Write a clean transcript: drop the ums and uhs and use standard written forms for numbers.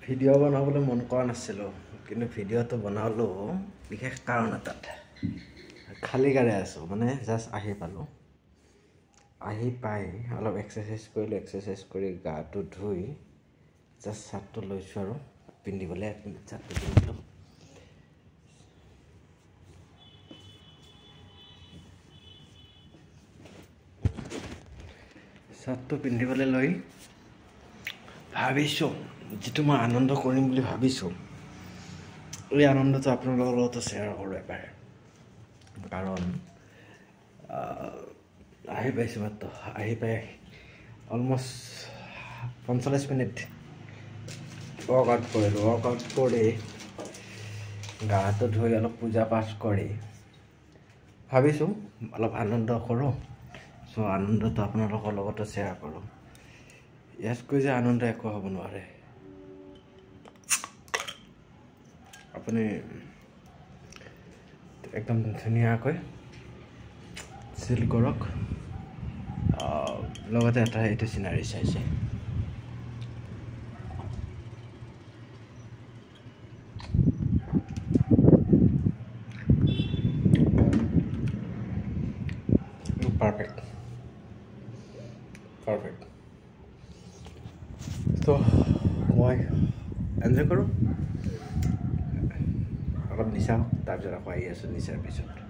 Video' বনাবলৈ মন কৰা নাছিলোঁ, কিন্তু ভিডিঅ'টো বনালোঁ বিশেষ কাৰণ এটাত। খালী গাৰে আছোঁ, মানে জাষ্ট আহি পালোঁ। আহি পাই অলপ এক্সাৰচাইজ কৰিলোঁ, এক্সাৰচাইজ কৰি গাটো ধুই জাষ্ট চাৰ্টটো লৈছোঁ আৰু পিন্ধিবলৈ 1 মিনিট চাৰ্টটো পিন্ধিলোঁ। চাৰ্টটো পিন্ধিবলৈ লৈ ভাবিছোঁ, যিটো মই আনন্দ কৰিম বুলি ভাবিছোঁ, এই আনন্দটো আপোনালোকৰ লগতো শ্বেয়াৰ কৰোঁ এবাৰ। কাৰণ আহি পাইছোঁ মাত্ৰ, আহি পাই অলমষ্ট 45 মিনিট ৱৰ্কআউট কৰিলোঁ। ৱৰ্কআউট কৰি গাটো ধুই অলপ পূজা পাঠ কৰি ভাবিছোঁ অলপ আনন্দ কৰোঁ। চ' আনন্দটো আপোনালোকৰ লগতো শ্বেয়াৰ কৰোঁ। ইয়াতকৈ যে আনন্দ একো হ'ব নোৱাৰে। আপুনি একদম ধুনীয়াকৈ চিল কৰক, লগতে এটা এইটো চিনাৰী চাইছে। Perfect perfect. তো মই এনজয় কৰোঁ, অলপ নিচাওঁ, তাৰপিছত আকৌ আহি আছোঁ নিচাৰ পিছত।